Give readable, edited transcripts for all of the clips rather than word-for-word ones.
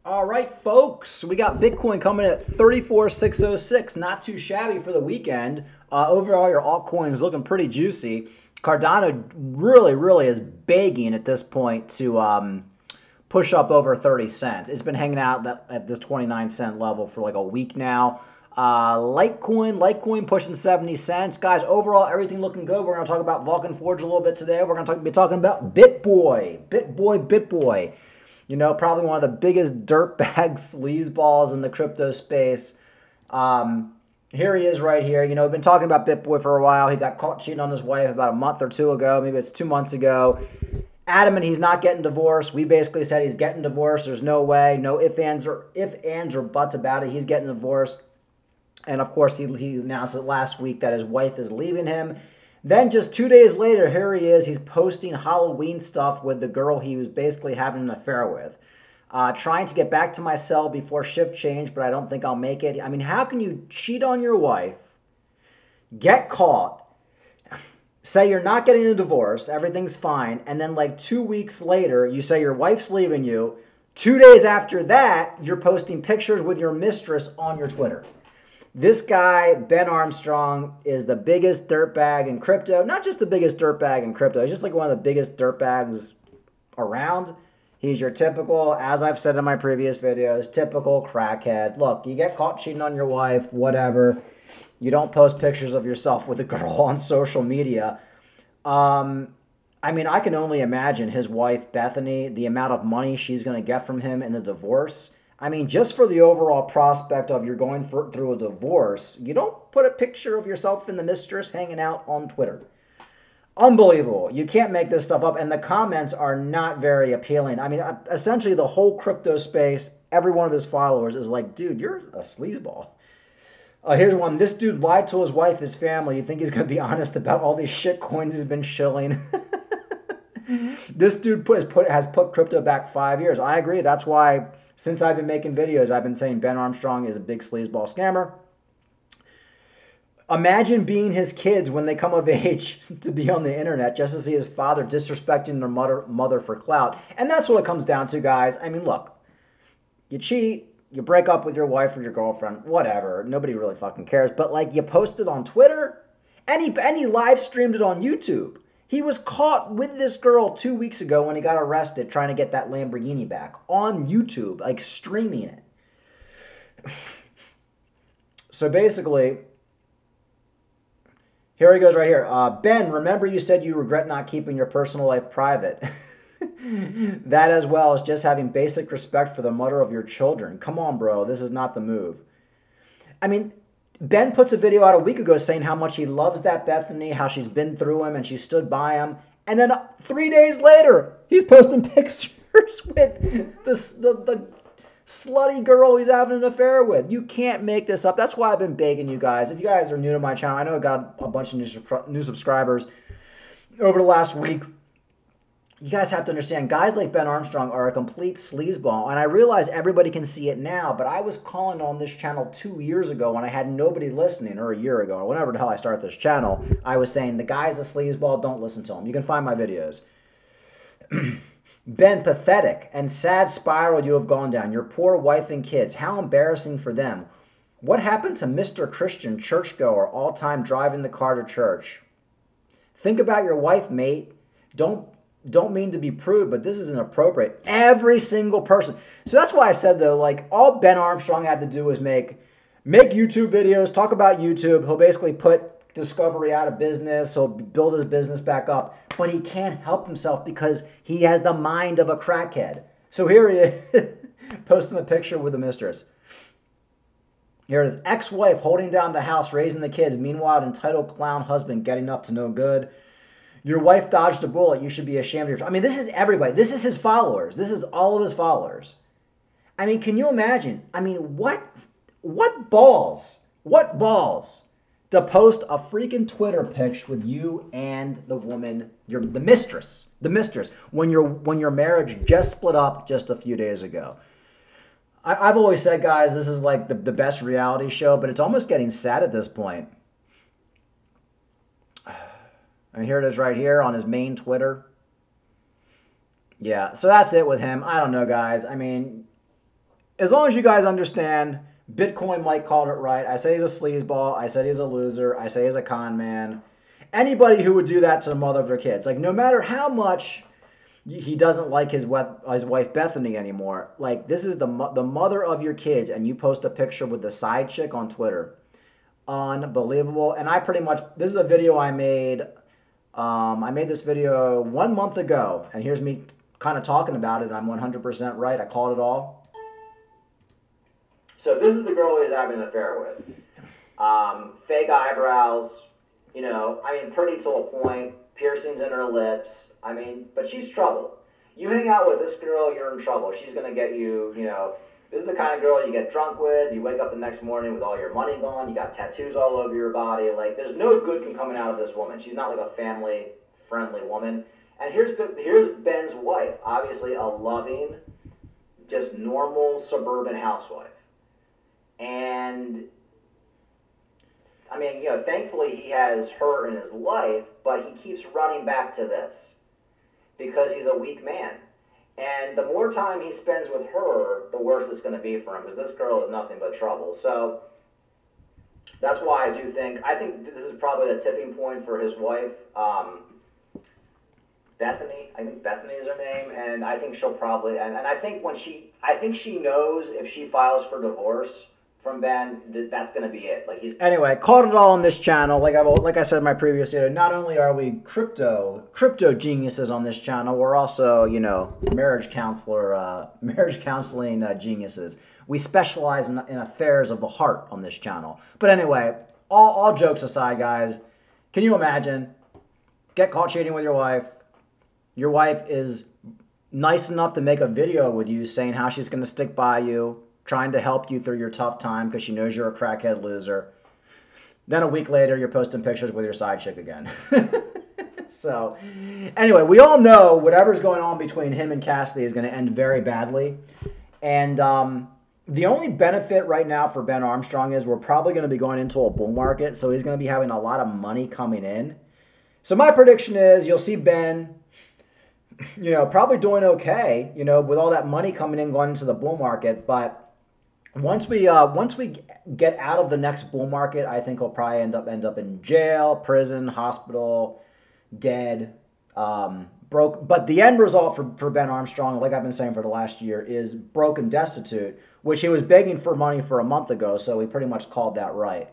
All right, folks, we got Bitcoin coming in at 34,606. Not too shabby for the weekend. Overall, your altcoin is looking pretty juicy. Cardano really is begging at this point to push up over 30 cents. It's been hanging out at this 29-cent level for like a week now. Litecoin pushing 70 cents. Guys, overall, everything looking good. We're going to talk about Vulcan Forge a little bit today. We're going to be talking about Bitboy. You know, probably one of the biggest dirtbag sleazeballs in the crypto space. Here he is right here. You know, I've been talking about Bitboy for a while. He got caught cheating on his wife about a month or two ago. Maybe it's 2 months ago. Adamant he's not getting divorced. We basically said he's getting divorced. There's no way. No ifs, ands, or buts about it. He's getting divorced. And, of course, he announced it last week that his wife is leaving him. Then just 2 days later, here he is. He's posting Halloween stuff with the girl he was basically having an affair with. Trying to get back to my cell before shift change, but I don't think I'll make it. I mean, how can you cheat on your wife, get caught, say you're not getting a divorce, everything's fine, and then like 2 weeks later, you say your wife's leaving you. 2 days after that, you're posting pictures with your mistress on your Twitter. This guy, Ben Armstrong, is the biggest dirtbag in crypto. Not just the biggest dirtbag in crypto. He's just like one of the biggest dirtbags around. He's your typical, as I've said in my previous videos, typical crackhead. Look, you get caught cheating on your wife, whatever. You don't post pictures of yourself with a girl on social media. I mean, I can only imagine his wife, Bethany, the amount of money she's going to get from him in the divorce. I mean, just for the overall prospect of you're going through a divorce, you don't put a picture of yourself and the mistress hanging out on Twitter. Unbelievable. You can't make this stuff up. And the comments are not very appealing. I mean, essentially the whole crypto space, every one of his followers is like, dude, you're a sleazeball. Here's one. This dude lied to his wife, his family. You think he's going to be honest about all these shit coins he's been shilling? This dude has put crypto back 5 years. I agree. That's why since I've been making videos, I've been saying Ben Armstrong is a big sleazeball scammer. Imagine being his kids when they come of age to be on the internet just to see his father disrespecting their mother for clout. And that's what it comes down to, guys. I mean, look, you cheat, you break up with your wife or your girlfriend, whatever. Nobody really fucking cares. But, like, you post it on Twitter, and he live streamed it on YouTube. He was caught with this girl 2 weeks ago when he got arrested trying to get that Lamborghini back on YouTube, like streaming it. So basically, here he goes right here. Ben, remember you said you regret not keeping your personal life private. That as well as just having basic respect for the mother of your children. Come on, bro. This is not the move. I mean, Ben puts a video out a week ago saying how much he loves that Bethany, how she's been through him and she stood by him. And then 3 days later, he's posting pictures with the slutty girl he's having an affair with. You can't make this up. That's why I've been begging you guys. If you guys are new to my channel, I know I got a bunch of new subscribers over the last week. You guys have to understand, guys like Ben Armstrong are a complete sleazeball, and I realize everybody can see it now, but I was calling on this channel 2 years ago when I had nobody listening, or a year ago, or whenever the hell I started this channel. I was saying, the guy's a sleazeball, don't listen to him. You can find my videos. Ben, pathetic and sad spiral you have gone down. Your poor wife and kids. How embarrassing for them. What happened to Mr. Christian, churchgoer, all-time driving the car to church? Think about your wife, mate. Don't mean to be prude, but this is inappropriate. Every single person. So that's why I said, though, like, all Ben Armstrong had to do was make YouTube videos, talk about YouTube. He'll basically put Discovery out of business. He'll build his business back up. But he can't help himself because he has the mind of a crackhead. So here he is, posting a picture with the mistress. Here is ex-wife holding down the house, raising the kids. Meanwhile, an entitled clown husband getting up to no good. Your wife dodged a bullet. You should be ashamed of yourself. I mean, this is everybody. This is his followers. This is all of his followers. I mean, can you imagine? I mean, what balls? What balls to post a freaking Twitter pic with you and the woman, the mistress, when your marriage just split up just a few days ago. I've always said, guys, this is like the best reality show, but it's almost getting sad at this point. And here it is right here on his main Twitter. Yeah, so that's it with him. I don't know, guys. I mean, as long as you guys understand, Bitcoin Mike called it right. I say he's a sleazeball. I said he's a loser. I say he's a con man. Anybody who would do that to the mother of their kids, like no matter how much he doesn't like his wife Bethany anymore, like this is the mother of your kids, and you post a picture with the side chick on Twitter. Unbelievable. And I pretty much, this is a video I made. I made this video 1 month ago, and here's me kind of talking about it. I'm 100% right. I called it all. So this is the girl he's having an affair with. Fake eyebrows, you know, I mean, pretty to a point, piercings in her lips. I mean, but she's trouble. You hang out with this girl, you're in trouble. She's going to get you, you know, this is the kind of girl you get drunk with. You wake up the next morning with all your money gone. You got tattoos all over your body. Like, there's no good can coming out of this woman. She's not like a family-friendly woman. And here's Ben's wife, obviously a loving, just normal suburban housewife. And, I mean, you know, thankfully he has her in his life, but he keeps running back to this because he's a weak man. And the more time he spends with her, the worse it's going to be for him, because this girl is nothing but trouble. So that's why I think this is probably the tipping point for his wife, Bethany. I think Bethany is her name, and I think she'll probably, and I think I think she knows if she files for divorce from Ben, that's going to be it. Like anyway, called it all on this channel. Like I said in my previous video, not only are we crypto geniuses on this channel, we're also, you know, marriage counseling geniuses. We specialize in affairs of the heart on this channel. But anyway, all jokes aside, guys, can you imagine? Get caught cheating with your wife. Your wife is nice enough to make a video with you saying how she's going to stick by you, trying to help you through your tough time because she knows you're a crackhead loser. Then a week later, you're posting pictures with your side chick again. So, anyway, we all know whatever's going on between him and Cassidy is going to end very badly. And the only benefit right now for Ben Armstrong is we're probably going to be going into a bull market, so he's going to be having a lot of money coming in. So my prediction is you'll see Ben, you know, probably doing okay, you know, with all that money coming in going into the bull market, but once we get out of the next bull market, I think he'll probably end up in jail, prison, hospital, dead, broke. But the end result for Ben Armstrong, like I've been saying for the last year, is broke and destitute, which he was begging for money for a month ago, so he pretty much called that right.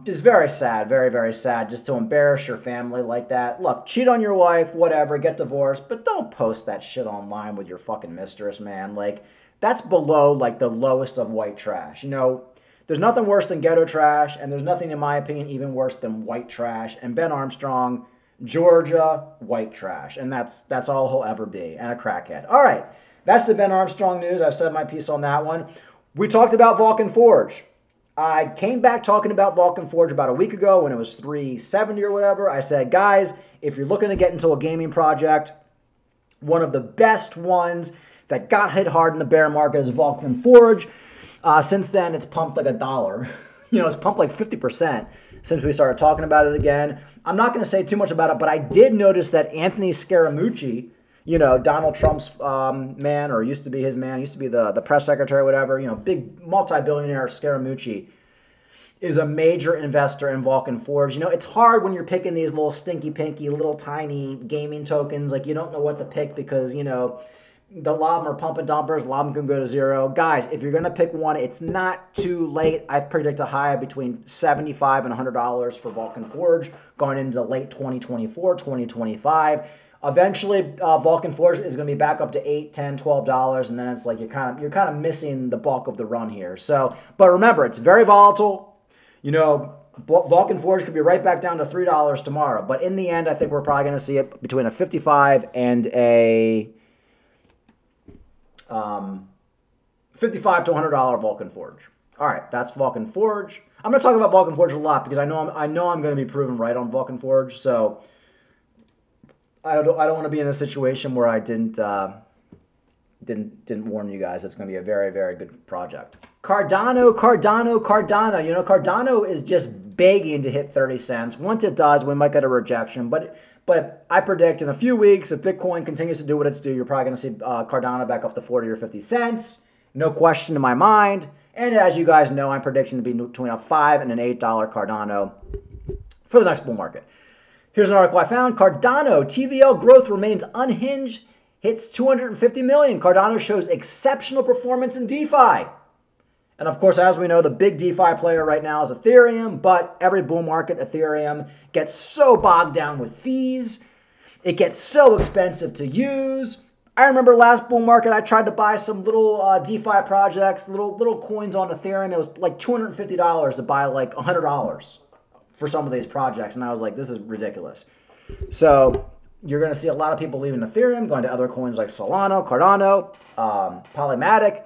Just very sad, very, very sad, just to embarrass your family like that. Look, cheat on your wife, whatever, get divorced, but don't post that shit online with your fucking mistress, man. Like, that's below, like, the lowest of white trash. You know, there's nothing worse than ghetto trash, and there's nothing, in my opinion, even worse than white trash. And Ben Armstrong, Georgia, white trash. And that's all he'll ever be, and a crackhead. All right, that's the Ben Armstrong news. I've said my piece on that one. We talked about Vulcan Forge. I came back talking about Vulcan Forge about a week ago when it was 370 or whatever. I said, guys, if you're looking to get into a gaming project, one of the best ones that got hit hard in the bear market is Vulcan Forge. Since then, it's pumped like $1. You know, it's pumped like 50% since we started talking about it again. I'm not going to say too much about it, but I did notice that Anthony Scaramucci, you know, Donald Trump's man, or used to be his man, used to be the press secretary or whatever, you know, big multi-billionaire Scaramucci is a major investor in Vulcan Forge. You know, it's hard when you're picking these little stinky pinky, little tiny gaming tokens. Like, you don't know what to pick because, you know, a lot of them are pump and dumpers. A lot of them can go to zero. Guys, if you're going to pick one, it's not too late. I predict a high between $75 and $100 for Vulcan Forge going into late 2024, 2025. Eventually, Vulcan Forge is going to be back up to $8, $10, $12, and then it's like you're kind of missing the bulk of the run here. So, but remember, it's very volatile. You know, Vulcan Forge could be right back down to $3 tomorrow. But in the end, I think we're probably going to see it between a $55 and a $55 to $100 Vulcan Forge. All right, that's Vulcan Forge. I'm going to talk about Vulcan Forge a lot because I know I'm going to be proven right on Vulcan Forge. So I don't want to be in a situation where I didn't warn you guys. It's going to be a very, very good project. Cardano. You know, Cardano is just begging to hit 30 cents. Once it does, we might get a rejection. But I predict in a few weeks, if Bitcoin continues to do what it's due, you're probably going to see Cardano back up to 40 or 50 cents. No question in my mind. And as you guys know, I'm predicting to be between a $5 and an $8 Cardano for the next bull market. Here's an article I found. Cardano TVL growth remains unhinged, hits 250 million. Cardano shows exceptional performance in DeFi. And of course, as we know, the big DeFi player right now is Ethereum, but every bull market, Ethereum gets so bogged down with fees. It gets so expensive to use. I remember last bull market, I tried to buy some little DeFi projects, little coins on Ethereum. It was like $250 to buy like $100 for some of these projects. And I was like, this is ridiculous. So you're going to see a lot of people leaving Ethereum, going to other coins like Salana, Cardano, Polymatic.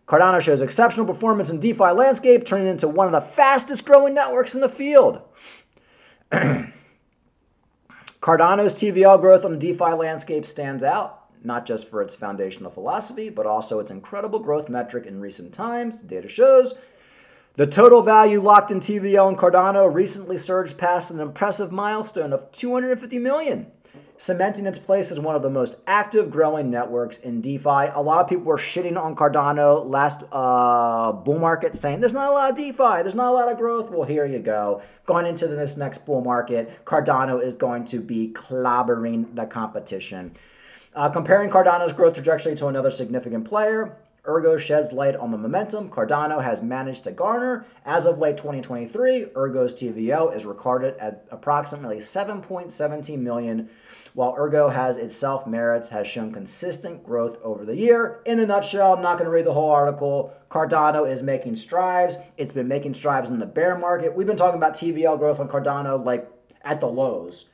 Cardano shows exceptional performance in DeFi landscape, turning into one of the fastest growing networks in the field. Cardano's TVL growth on the DeFi landscape stands out, not just for its foundational philosophy, but also its incredible growth metric in recent times. Data shows the total value locked in TVL and Cardano recently surged past an impressive milestone of 250 million, cementing its place as one of the most active growing networks in DeFi. A lot of people were shitting on Cardano last bull market, saying there's not a lot of DeFi, there's not a lot of growth. Well, here you go. Going into this next bull market, Cardano is going to be clobbering the competition. Comparing Cardano's growth trajectory to another significant player, Ergo sheds light on the momentum Cardano has managed to garner. As of late 2023, Ergo's TVL is recorded at approximately 7.17 million, while Ergo has itself merits, has shown consistent growth over the year. In a nutshell, I'm not going to read the whole article. Cardano is making strides. It's been making strides in the bear market. We've been talking about TVL growth on Cardano like at the lows.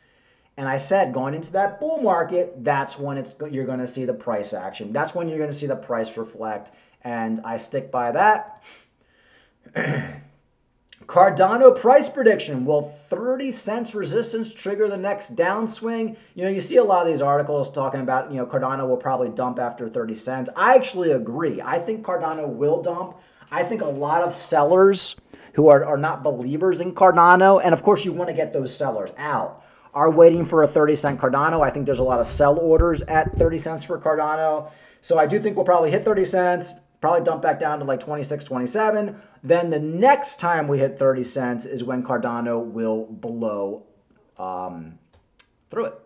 And I said, going into that bull market, that's when you're going to see the price action. That's when you're going to see the price reflect. And I stick by that. Cardano price prediction. Will 30 cents resistance trigger the next downswing? You know, you see a lot of these articles talking about, Cardano will probably dump after 30 cents. I actually agree. I think Cardano will dump. I think a lot of sellers who are not believers in Cardano, and of course you want to get those sellers out, are waiting for a 30-cent Cardano. I think there's a lot of sell orders at 30 cents for Cardano. So I do think we'll probably hit 30 cents, probably dump back down to like 26, 27. Then the next time we hit 30 cents is when Cardano will blow through it.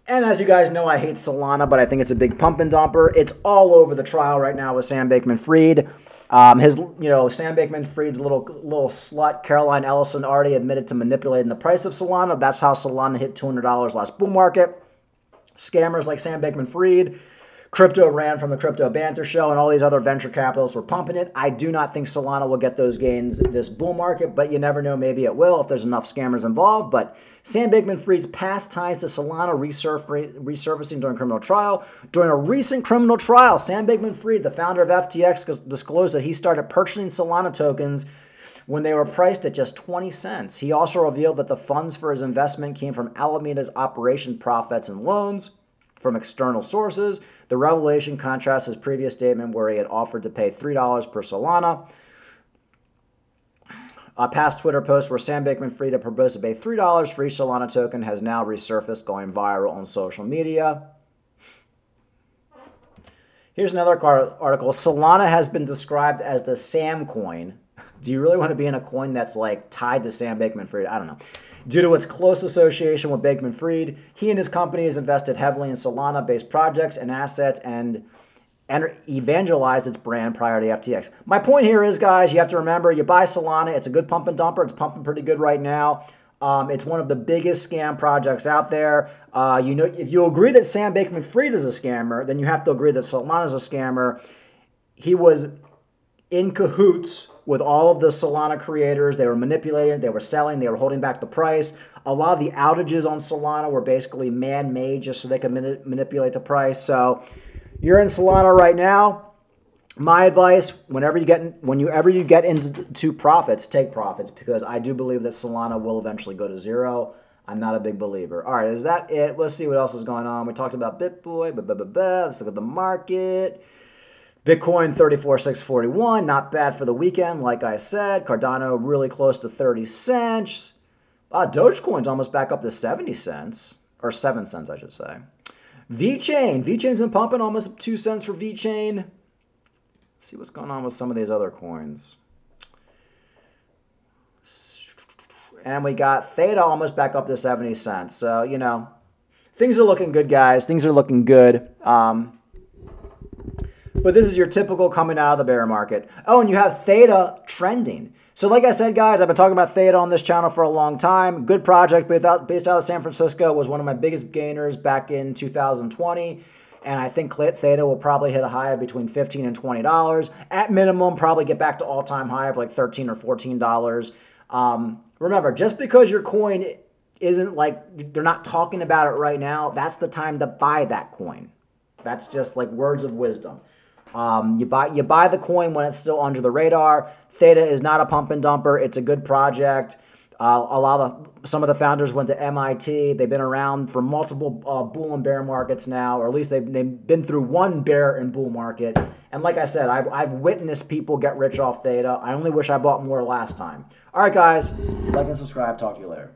And as you guys know, I hate Salana, but I think it's a big pump and dumper. It's all over the trial right now with Sam Bankman-Fried. Sam Bankman-Fried's little slut, Caroline Ellison, already admitted to manipulating the price of Salana. That's how Salana hit $200 last bull market. Scammers like Sam Bankman-Fried, Crypto ran from the Crypto Banter Show, and all these other venture capitalists were pumping it. I do not think Salana will get those gains this bull market, but you never know. Maybe it will if there's enough scammers involved. But Sam Bankman-Fried's past ties to Salana resurfacing during criminal trial. During a recent criminal trial, Sam Bankman-Fried, the founder of FTX, disclosed that he started purchasing Salana tokens when they were priced at just 20 cents. He also revealed that the funds for his investment came from Alameda's operation profits and loans from external sources. The revelation contrasts his previous statement where he had offered to pay $3 per Salana. A past Twitter post where Sam Bankman-Fried had proposed to pay $3 for each Salana token has now resurfaced, going viral on social media. Here's another article. Salana has been described as the Sam coin. Do you really want to be in a coin that's like tied to Sam Bankman-Fried? I don't know. Due to its close association with Bankman-Fried, he and his company has invested heavily in Solana-based projects and assets and evangelized its brand prior to FTX. My point here is, guys, you have to remember, you buy Salana, it's a good pump and dumper. It's pumping pretty good right now. It's one of the biggest scam projects out there. If you agree that Sam Bankman-Fried is a scammer, then you have to agree that Solana is a scammer. He was in cahoots with all of the Solana creators. They were manipulating, they were selling, they were holding back the price. A lot of the outages on Solana were basically man-made just so they could manipulate the price. So you're in Solana right now. My advice, whenever you get into profits, take profits, because I do believe that Solana will eventually go to zero. I'm not a big believer. All right, is that it? Let's see what else is going on. We talked about Bitboy. Let's look at the market. Bitcoin 34,641, not bad for the weekend, like I said. Cardano really close to 30 cents. Dogecoin's almost back up to 70 cents, or 7 cents, I should say. VeChain's been pumping almost 2 cents for VeChain. see what's going on with some of these other coins. And we got Theta almost back up to 70 cents. So, you know, things are looking good, guys. Things are looking good. But this is your typical coming out of the bear market. Oh, and you have Theta trending. So like I said, guys, I've been talking about Theta on this channel for a long time. Good project based out of San Francisco. Was one of my biggest gainers back in 2020. And I think Theta will probably hit a high of between $15 and $20. At minimum, probably get back to all-time high of like $13 or $14. Remember, just because your coin isn't like, they're not talking about it right now, that's the time to buy that coin. That's just like words of wisdom. You buy the coin when it's still under the radar. Theta is not a pump and dumper. It's a good project. Some of the founders went to MIT. They've been around for multiple bull and bear markets now, or at least they've been through one bear and bull market. And like I said, I've witnessed people get rich off Theta. I only wish I bought more last time. All right, guys, like and subscribe. Talk to you later.